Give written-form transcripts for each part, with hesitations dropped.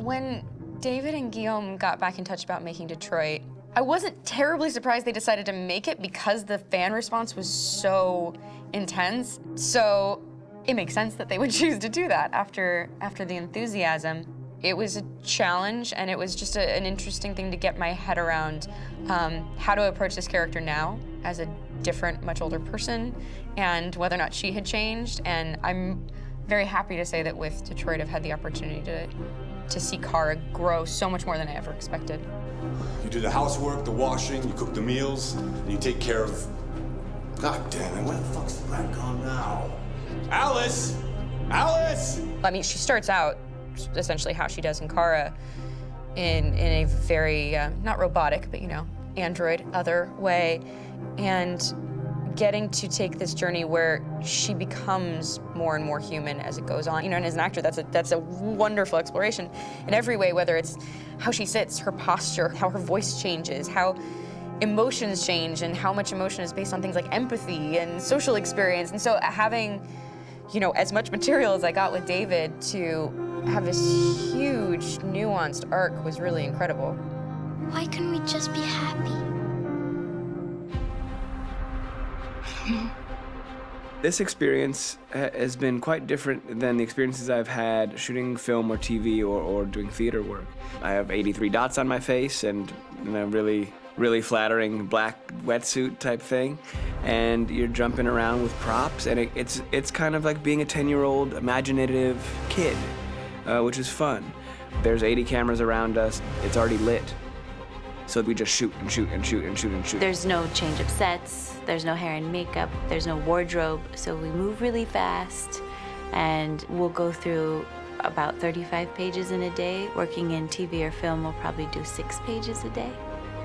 When David and Guillaume got back in touch about making Detroit, I wasn't terribly surprised they decided to make it because the fan response was so intense. So it makes sense that they would choose to do that after the enthusiasm. It was a challenge, and it was just an interesting thing to get my head around how to approach this character now as a different, much older person, and whether or not she had changed. And I'm very happy to say that with Detroit, I've had the opportunity to see Kara grow so much more than I ever expected. You do the housework, the washing, you cook the meals, and you take care of... God damn it, where the fuck's the rat gone now? Alice! Alice! I mean, she starts out essentially how she does in Kara in a very, not robotic, but, you know, android, other way, and getting to take this journey where she becomes more and more human as it goes on. You know, and as an actor, that's a wonderful exploration in every way, whether it's how she sits, her posture, how her voice changes, how emotions change, and how much emotion is based on things like empathy and social experience. And so having, you know, as much material as I got with David to have this huge, nuanced arc was really incredible. Why couldn't we just be happy? This experience has been quite different than the experiences I've had shooting film or TV or doing theater work. I have 83 dots on my face and a really flattering black wetsuit type thing, and you're jumping around with props, and it's kind of like being a 10-year-old imaginative kid, which is fun. There's 80 cameras around us. It's already lit. So we just shoot and shoot and shoot and shoot and shoot. There's no change of sets, there's no hair and makeup, there's no wardrobe, so we move really fast, and we'll go through about 35 pages in a day. Working in TV or film, we'll probably do 6 pages a day.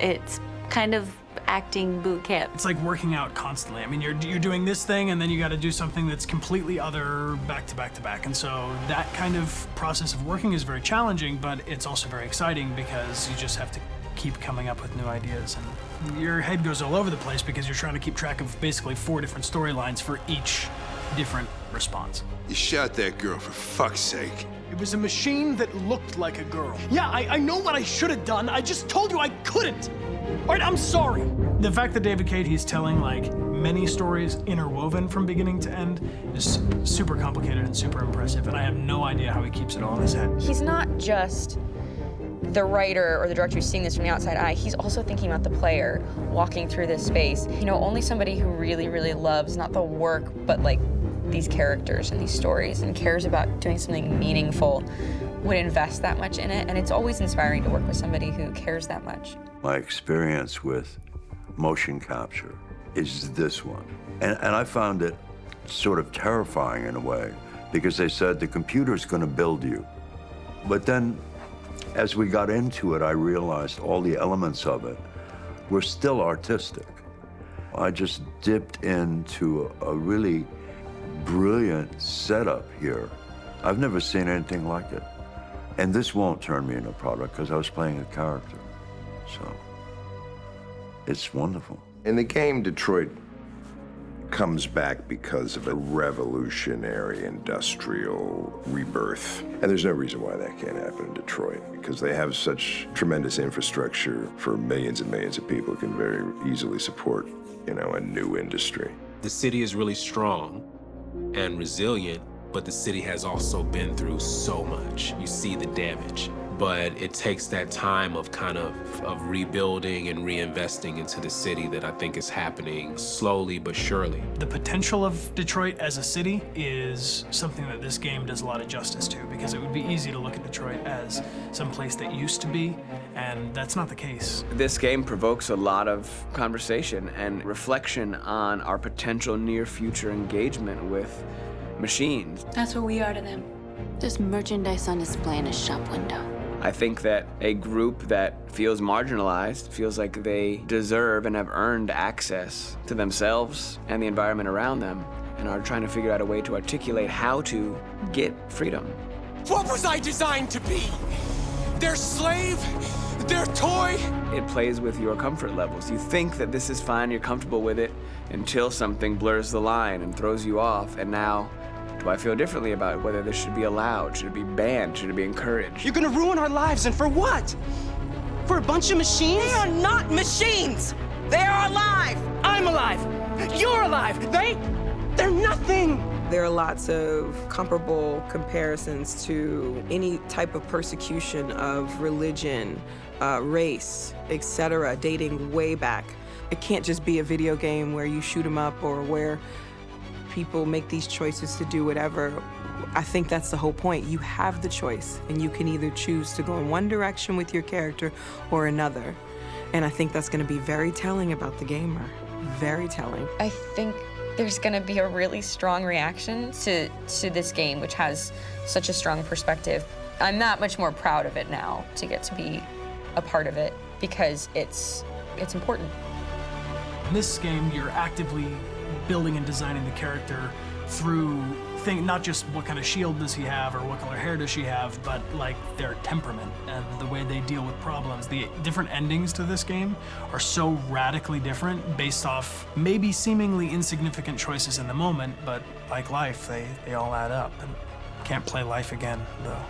It's kind of acting boot camp. It's like working out constantly. I mean, you're doing this thing, and then you got to do something that's completely other back to back to back. And so that kind of process of working is very challenging, but it's also very exciting because you just have to keep coming up with new ideas, and your head goes all over the place because you're trying to keep track of basically 4 different storylines for each different response. You shot that girl, for fuck's sake. It was a machine that looked like a girl. Yeah, I know what I should have done. I just told you I couldn't. All right, I'm sorry. The fact that David Cade, he's telling like many stories interwoven from beginning to end is super complicated and super impressive, and I have no idea how he keeps it all in his head. He's not just the writer or the director who's seeing this from the outside eye, he's also thinking about the player walking through this space. You know, only somebody who really, really loves not the work, but like these characters and these stories and cares about doing something meaningful would invest that much in it. And it's always inspiring to work with somebody who cares that much. My experience with motion capture is this one. And I found it sort of terrifying in a way because they said the computer's going to build you. But then as we got into it, I realized all the elements of it were still artistic. I just dipped into a really brilliant setup here. I've never seen anything like it. And this won't turn me into a product because I was playing a character. So it's wonderful. In the game, Detroit comes back because of a revolutionary industrial rebirth. And there's no reason why that can't happen in Detroit, because they have such tremendous infrastructure for millions and millions of people who can very easily support, you know, a new industry. The city is really strong and resilient, but the city has also been through so much. You see the damage. But it takes that time of kind of rebuilding and reinvesting into the city that I think is happening slowly but surely. The potential of Detroit as a city is something that this game does a lot of justice to, because it would be easy to look at Detroit as some place that used to be, and that's not the case. This game provokes a lot of conversation and reflection on our potential near-future engagement with machines. That's what we are to them. Just merchandise on display in a shop window. I think that a group that feels marginalized, feels like they deserve and have earned access to themselves and the environment around them, and are trying to figure out a way to articulate how to get freedom. What was I designed to be? Their slave? Their toy? It plays with your comfort levels. You think that this is fine, you're comfortable with it, until something blurs the line and throws you off, and now Do I feel differently about whether this should be allowed? Should it be banned? Should it be encouraged? You're gonna ruin our lives, and for what? For a bunch of machines? They are not machines! They are alive! I'm alive! You're alive! They're nothing! There are lots of comparable comparisons to any type of persecution of religion, race, etc., dating way back. It can't just be a video game where you shoot 'em up or where people make these choices to do whatever. I think that's the whole point. You have the choice, and you can either choose to go in one direction with your character or another. And I think that's going to be very telling about the gamer. Very telling. I think there's going to be a really strong reaction to this game, which has such a strong perspective. I'm that much more proud of it now to get to be a part of it because it's important. In this game, you're actively building and designing the character through not just what kind of shield does he have or what color hair does she have, but like their temperament and the way they deal with problems. The different endings to this game are so radically different based off maybe seemingly insignificant choices in the moment, but like life, they all add up. And can't play life again, though.